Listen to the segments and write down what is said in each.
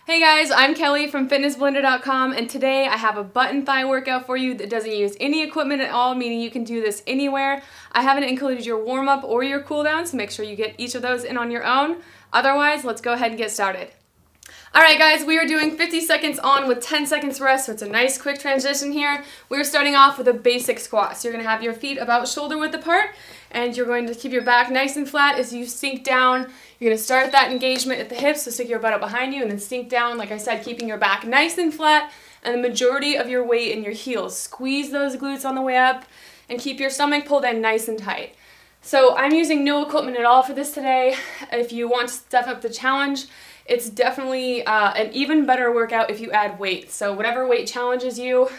Hey guys, I'm Kelly from FitnessBlender.com, and today I have a button thigh workout for you that doesn't use any equipment at all, meaning you can do this anywhere. I haven't included your warm-up or your cool-down, so make sure you get each of those in on your own. Otherwise, let's go ahead and get started. Alright guys, we are doing 50 seconds on with 10 seconds rest, so it's a nice quick transition here. We're starting off with a basic squat. So you're going to have your feet about shoulder width apart, and you're going to keep your back nice and flat as you sink down. You're going to start that engagement at the hips, so stick your butt up behind you and then sink down, like I said, keeping your back nice and flat and the majority of your weight in your heels. Squeeze those glutes on the way up and keep your stomach pulled in nice and tight. So I'm using no equipment at all for this today. If you want to step up the challenge, it's definitely an even better workout if you add weight. So whatever weight challenges you.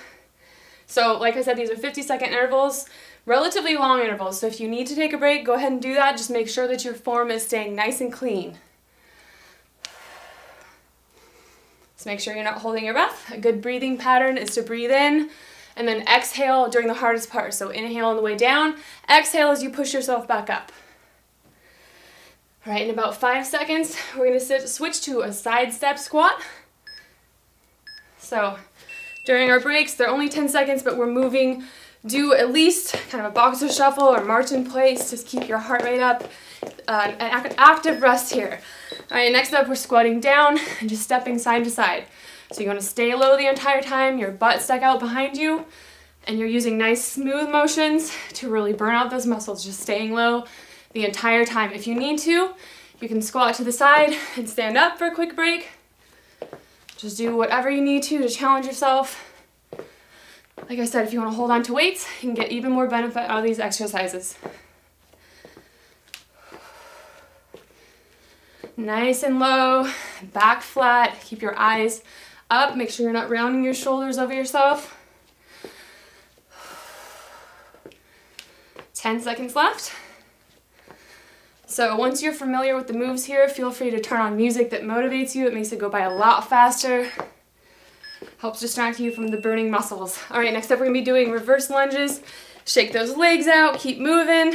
So like I said, these are 50-second intervals. Relatively long intervals, so if you need to take a break, go ahead and do that. Just make sure that your form is staying nice and clean. Just make sure you're not holding your breath. A good breathing pattern is to breathe in and then exhale during the hardest part. So inhale on the way down, exhale as you push yourself back up. All right, in about 5 seconds, we're going to switch to a side step squat. So during our breaks, they're only 10 seconds, but we're moving. Do at least kind of a boxer shuffle or march in place. Just keep your heart rate up. An active rest here. All right, next up we're squatting down and just stepping side to side. So you want to stay low the entire time, your butt stuck out behind you, and you're using nice smooth motions to really burn out those muscles, just staying low the entire time. If you need to, you can squat to the side and stand up for a quick break. Just do whatever you need to challenge yourself. Like I said, if you want to hold on to weights, you can get even more benefit out of these exercises. Nice and low, back flat, keep your eyes up, make sure you're not rounding your shoulders over yourself. 10 seconds left. So once you're familiar with the moves here, feel free to turn on music that motivates you. It makes it go by a lot faster. Helps distract you from the burning muscles. All right, next up we're going to be doing reverse lunges. Shake those legs out, keep moving.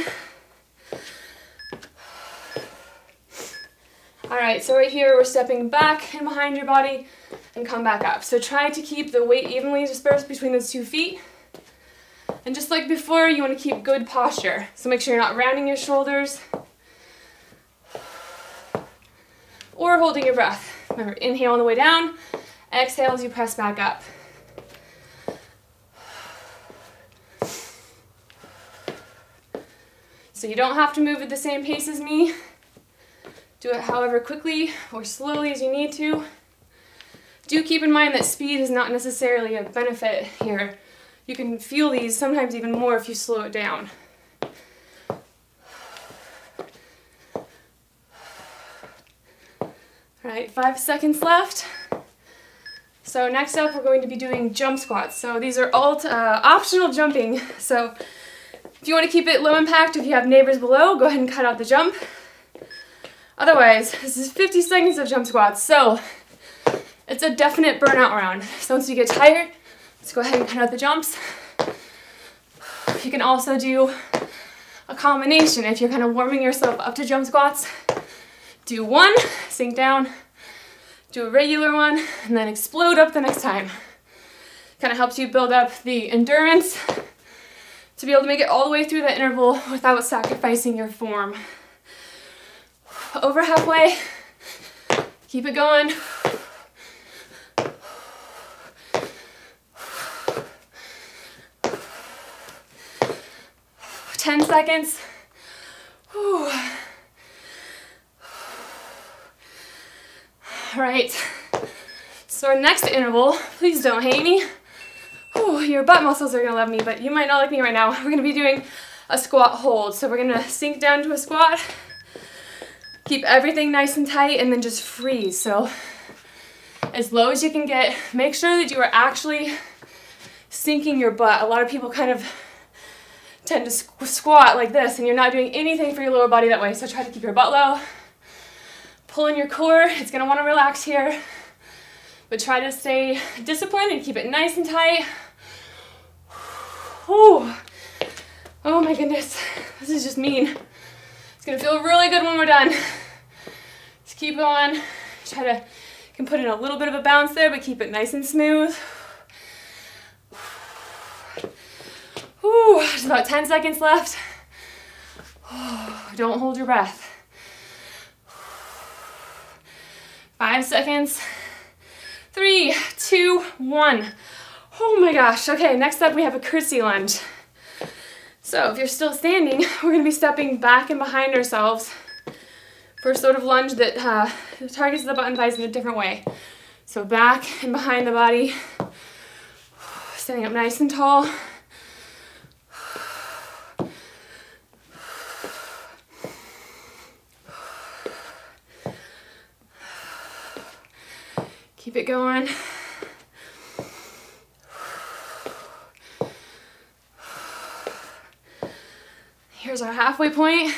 All right, so right here we're stepping back and behind your body and come back up. So try to keep the weight evenly dispersed between those 2 feet. And just like before, you want to keep good posture. So make sure you're not rounding your shoulders or holding your breath. Remember, inhale on the way down. Exhale as you press back up. So you don't have to move at the same pace as me. Do it however quickly or slowly as you need to. Do keep in mind that speed is not necessarily a benefit here. You can feel these sometimes even more if you slow it down. All right, 5 seconds left. So next up, we're going to be doing jump squats. So these are all optional jumping. So if you want to keep it low impact, if you have neighbors below, go ahead and cut out the jump. Otherwise, this is 50 seconds of jump squats. So it's a definite burnout round. So once you get tired, let's go ahead and cut out the jumps. You can also do a combination. If you're kind of warming yourself up to jump squats, do one, sink down, do a regular one, and then explode up the next time. Kind of helps you build up the endurance to be able to make it all the way through the interval without sacrificing your form. Over halfway, keep it going. Ten seconds. Whew. All right, so our next interval, please don't hate me. Ooh, your butt muscles are gonna love me, but you might not like me right now. We're gonna be doing a squat hold. So we're gonna sink down to a squat, keep everything nice and tight, and then just freeze. So as low as you can get, make sure that you are actually sinking your butt. A lot of people kind of tend to squat like this, and you're not doing anything for your lower body that way. So try to keep your butt low. Pull in your core, it's gonna wanna relax here, but try to stay disciplined and keep it nice and tight. Whew. Oh my goodness, this is just mean. It's gonna feel really good when we're done. Just keep going, try to You can put in a little bit of a bounce there, but keep it nice and smooth. Ooh, just about 10 seconds left. Don't hold your breath. 5 seconds. 3, 2, 1. Oh my gosh. Okay, next up we have a curtsy lunge. So if you're still standing, we're going to be stepping back and behind ourselves for a sort of lunge that targets the button thighs in a different way. So back and behind the body, standing up nice and tall. Keep it going. Here's our halfway point.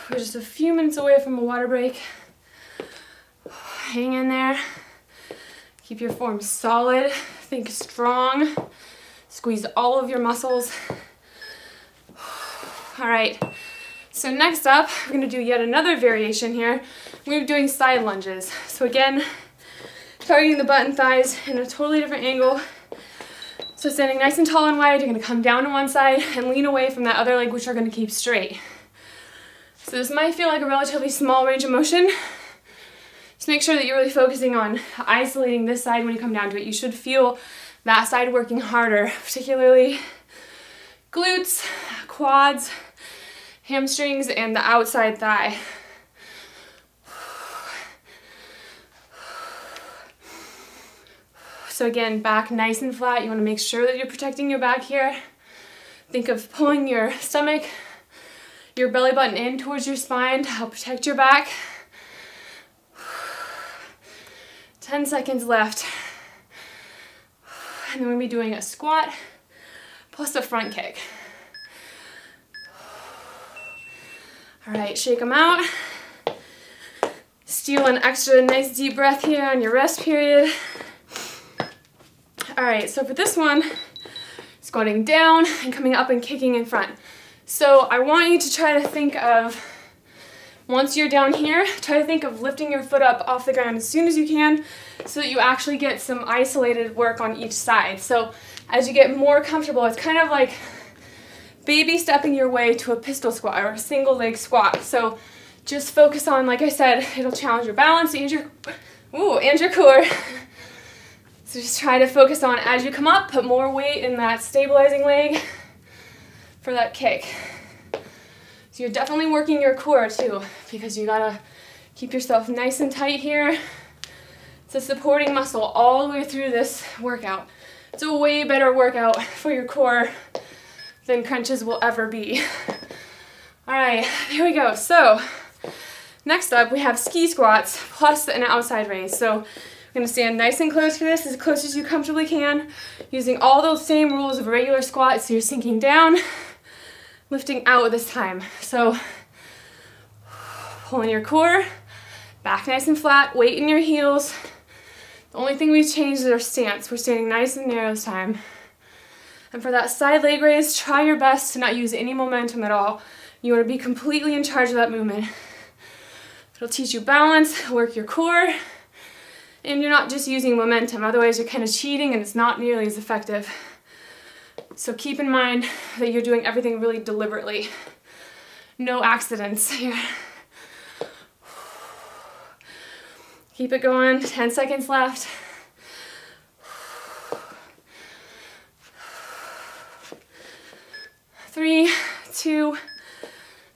We're just a few minutes away from a water break. Hang in there. Keep your form solid. Think strong. Squeeze all of your muscles. All right, so next up, we're gonna do yet another variation here. We're doing side lunges. So again, targeting the butt and thighs in a totally different angle. So standing nice and tall and wide, you're gonna come down to one side and lean away from that other leg, which you're gonna keep straight. So this might feel like a relatively small range of motion. Just make sure that you're really focusing on isolating this side when you come down to it. You should feel that side working harder, particularly glutes, quads, hamstrings, and the outside thigh. So again, back nice and flat. You want to make sure that you're protecting your back here. Think of pulling your stomach, your belly button in towards your spine to help protect your back. 10 seconds left. And then we're going to be doing a squat plus a front kick. All right, shake them out. Steal an extra nice deep breath here on your rest period. All right, so for this one, squatting down and coming up and kicking in front. So I want you to try to think of, once you're down here, try to think of lifting your foot up off the ground as soon as you can so that you actually get some isolated work on each side. So as you get more comfortable, it's kind of like baby stepping your way to a pistol squat or a single leg squat. So just focus on, like I said, it'll challenge your balance and your core. So just try to focus on, as you come up, put more weight in that stabilizing leg for that kick. So you're definitely working your core too, because you gotta keep yourself nice and tight here. It's a supporting muscle all the way through this workout. It's a way better workout for your core than crunches will ever be. All right, here we go. So next up, we have ski squats plus an outside raise. So we're gonna stand nice and close for this, as close as you comfortably can, using all those same rules of a regular squat. So you're sinking down, lifting out this time. So pulling your core, back nice and flat, weight in your heels. The only thing we've changed is our stance. We're standing nice and narrow this time. And for that side leg raise, try your best to not use any momentum at all. You want to be completely in charge of that movement. It'll teach you balance, work your core, and you're not just using momentum. Otherwise, you're kind of cheating and it's not nearly as effective. So keep in mind that you're doing everything really deliberately. No accidents here. Keep it going, 10 seconds left. Three, two,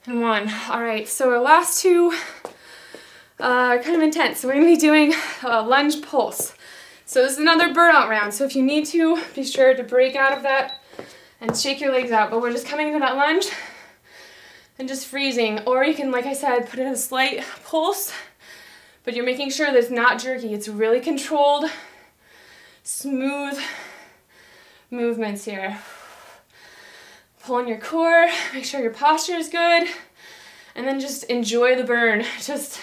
and one. All right, so our last two are kind of intense. So we're gonna be doing a lunge pulse. So this is another burnout round. So if you need to, be sure to break out of that and shake your legs out. But we're just coming into that lunge and just freezing. Or you can, like I said, put in a slight pulse, but you're making sure that it's not jerky. It's really controlled, smooth movements here. Pulling your core, make sure your posture is good, and then just enjoy the burn. Just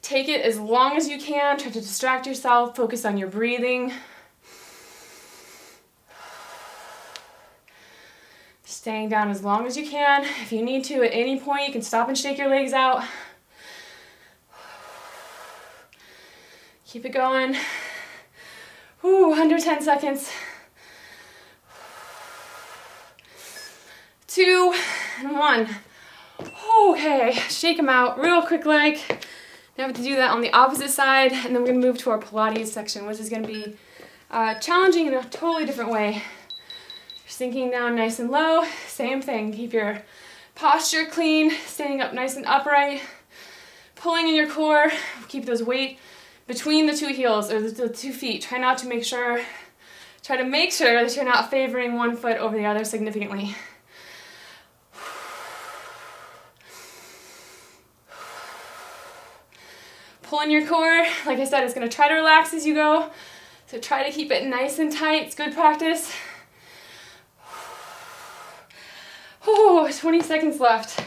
take it as long as you can. Try to distract yourself, focus on your breathing. Staying down as long as you can. If you need to at any point, you can stop and shake your legs out. Keep it going. Ooh, under 10 seconds. 2 and 1. Okay, shake them out real quick like. Now we have to do that on the opposite side, and then we're going to move to our Pilates section, which is going to be challenging in a totally different way. Sinking down nice and low, same thing. Keep your posture clean, standing up nice and upright, pulling in your core. Keep those weight between the 2 heels or the 2 feet. Try to make sure that you're not favoring one foot over the other significantly. Pull in your core. Like I said, it's going to try to relax as you go. So try to keep it nice and tight. It's good practice. Oh, 20 seconds left.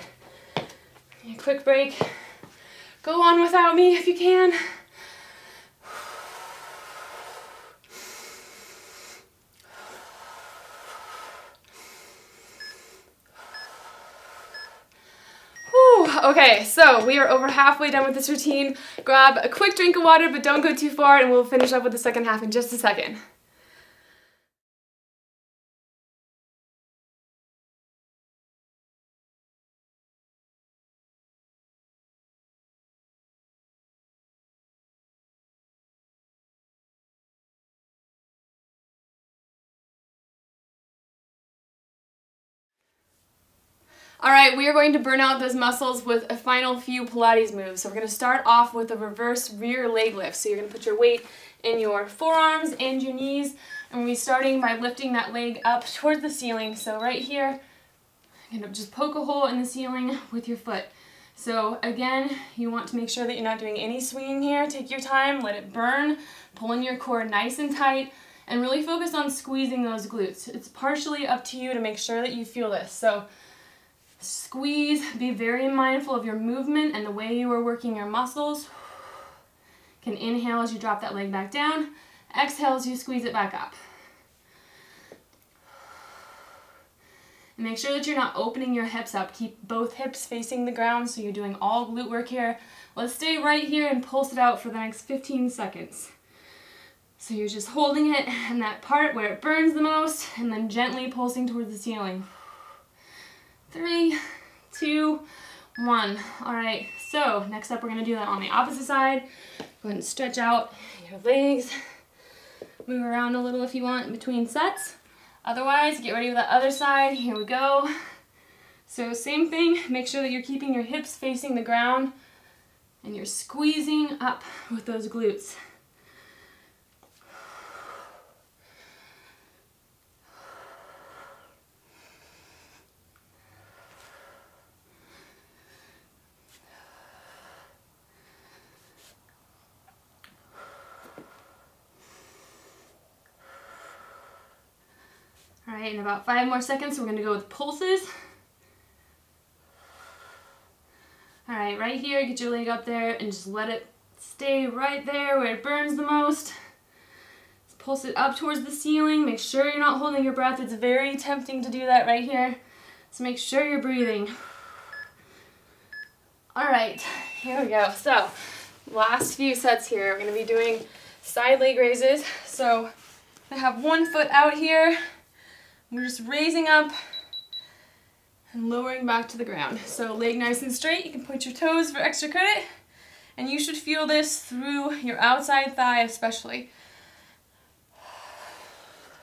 A quick break. Go on without me if you can. Okay, so we are over halfway done with this routine. Grab a quick drink of water, but don't go too far, and we'll finish up with the second half in just a second. Alright, we are going to burn out those muscles with a final few Pilates moves. So we're going to start off with a reverse rear leg lift. So you're going to put your weight in your forearms and your knees, and we'll be starting by lifting that leg up towards the ceiling. So right here, you're going to just poke a hole in the ceiling with your foot. So again, you want to make sure that you're not doing any swinging here. Take your time, let it burn, pull in your core nice and tight, and really focus on squeezing those glutes. It's partially up to you to make sure that you feel this. So squeeze, be very mindful of your movement and the way you are working your muscles. You can inhale as you drop that leg back down, exhale as you squeeze it back up. And make sure that you're not opening your hips up. Keep both hips facing the ground so you're doing all glute work here. Let's stay right here and pulse it out for the next 15 seconds. So you're just holding it in that part where it burns the most and then gently pulsing towards the ceiling. 3, 2, 1. All right, so next up we're going to do that on the opposite side. Go ahead and stretch out your legs. Move around a little if you want in between sets. Otherwise, get ready with the other side. Here we go. So same thing, make sure that you're keeping your hips facing the ground and you're squeezing up with those glutes. All right, in about 5 more seconds, we're going to go with pulses. All right, right here, get your leg up there and just let it stay right there where it burns the most. Just pulse it up towards the ceiling. Make sure you're not holding your breath. It's very tempting to do that right here. So make sure you're breathing. All right, here we go. So last few sets here, we're going to be doing side leg raises. So I have one foot out here. We're just raising up and lowering back to the ground. So leg nice and straight. You can point your toes for extra credit. And you should feel this through your outside thigh especially.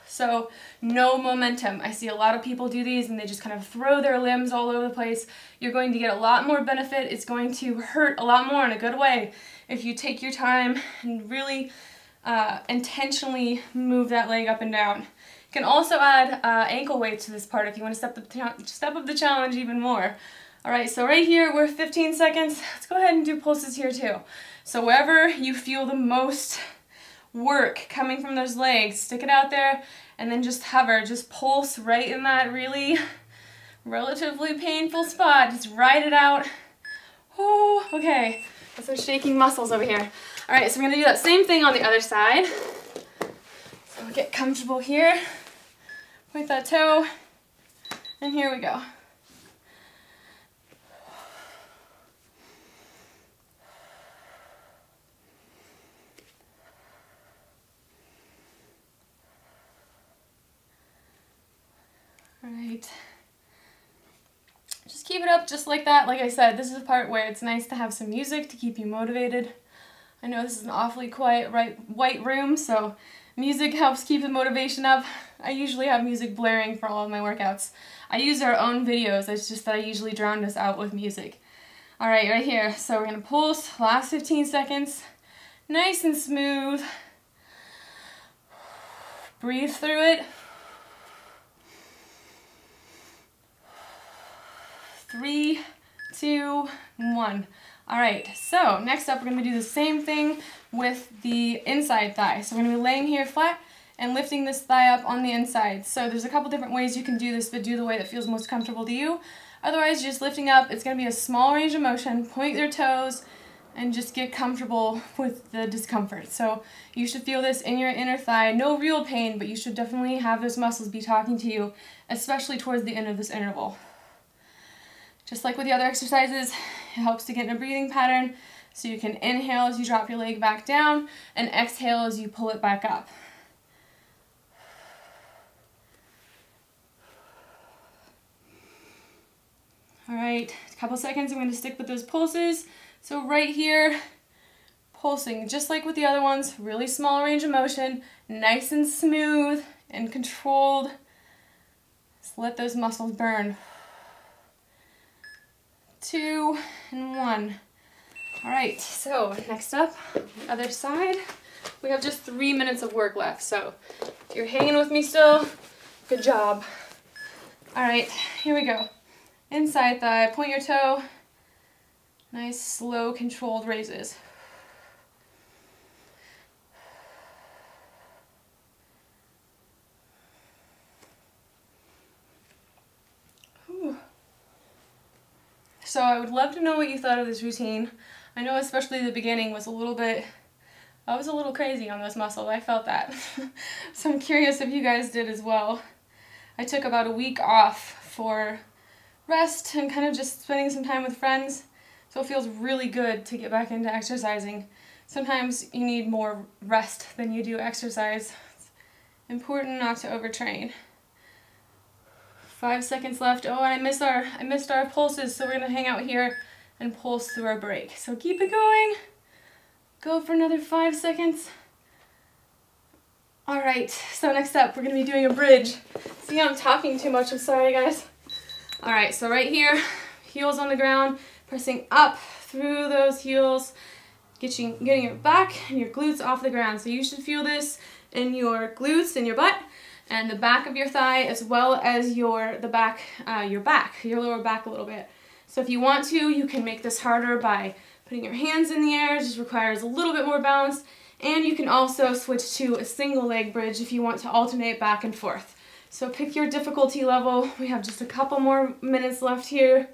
So no momentum. I see a lot of people do these and they just kind of throw their limbs all over the place. You're going to get a lot more benefit. It's going to hurt a lot more in a good way if you take your time and really intentionally move that leg up and down. You can also add ankle weights to this part if you want to step up the challenge even more. All right, so right here we're 15 seconds. Let's go ahead and do pulses here too. So wherever you feel the most work coming from those legs, stick it out there and then just hover. Just pulse right in that really relatively painful spot. Just ride it out. Oh, okay. Got some shaking muscles over here. All right, so we're gonna do that same thing on the other side. So get comfortable here. Point that toe, And here we go. All right. Just keep it up just like that. Like I said, this is the part where it's nice to have some music to keep you motivated. I know this is an awfully quiet, white room, so music helps keep the motivation up. I usually have music blaring for all of my workouts. I use our own videos, it's just that I usually drown this out with music. Alright, right here. So we're going to pulse, last 15 seconds. Nice and smooth. Breathe through it. 3, 2, 1. Alright, so next up we're going to do the same thing with the inside thigh. So we're going to be laying here flat and lifting this thigh up on the inside. So there's a couple different ways you can do this, but do the way that feels most comfortable to you. Otherwise, just lifting up, it's going to be a small range of motion. Point your toes and just get comfortable with the discomfort. So you should feel this in your inner thigh. No real pain, but you should definitely have those muscles be talking to you, especially towards the end of this interval. Just like with the other exercises, it helps to get in a breathing pattern so you can inhale as you drop your leg back down and exhale as you pull it back up. All right, a couple seconds, I'm going to stick with those pulses. So right here, pulsing just like with the other ones, really small range of motion, nice and smooth and controlled. Just let those muscles burn. 2 and 1. All right, so next up, the other side. We have just 3 minutes of work left, so if you're hanging with me still, good job. All right, here we go. Inside thigh, point your toe. Nice, slow, controlled raises. Whew. So I would love to know what you thought of this routine. I know especially the beginning was a little crazy on those muscles. I felt that. So I'm curious if you guys did as well. I took about a week off for rest and kind of just spending some time with friends. So it feels really good to get back into exercising. Sometimes you need more rest than you do exercise. It's important not to overtrain. 5 seconds left. Oh, and I missed our pulses, so we're gonna hang out here and pulse through our break. So keep it going. Go for another 5 seconds. All right, so next up, we're gonna be doing a bridge. See, I'm talking too much, I'm sorry guys. All right, so right here, heels on the ground, pressing up through those heels, getting your back and your glutes off the ground. So you should feel this in your glutes and your butt, and the back of your thigh, as well as your lower back a little bit. So if you want to, you can make this harder by putting your hands in the air. It just requires a little bit more balance. And you can also switch to a single leg bridge if you want to alternate back and forth. So pick your difficulty level. We have just a couple more minutes left here.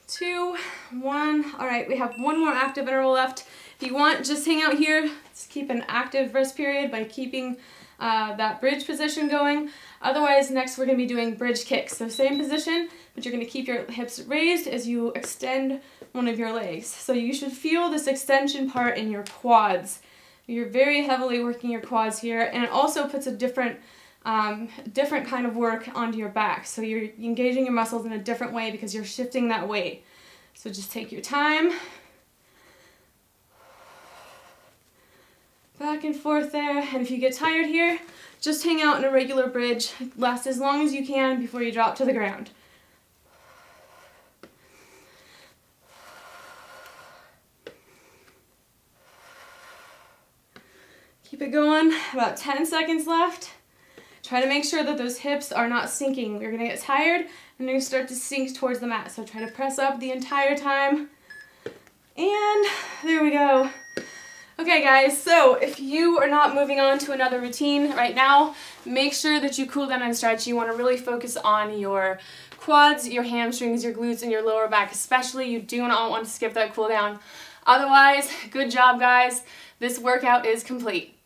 Two, 1. All right, we have one more active interval left. If you want, just hang out here. Let's keep an active rest period by keeping that bridge position going. Otherwise, next we're going to be doing bridge kicks. So same position, but you're going to keep your hips raised as you extend one of your legs. So you should feel this extension part in your quads. You're very heavily working your quads here, and it also puts a different kind of work onto your back. So you're engaging your muscles in a different way because you're shifting that weight. So just take your time. Back and forth there. And if you get tired here, just hang out in a regular bridge. Last as long as you can before you drop to the ground. Keep it going. About 10 seconds left. Try to make sure that those hips are not sinking. You're going to get tired and you're going to start to sink towards the mat. So try to press up the entire time. And there we go. Okay, Okay guys, so if you are not moving on to another routine right now, make sure that you cool down and stretch. You want to really focus on your quads, your hamstrings, your glutes, and your lower back especially. You do not want to skip that cool down. Otherwise, good job guys. This workout is complete.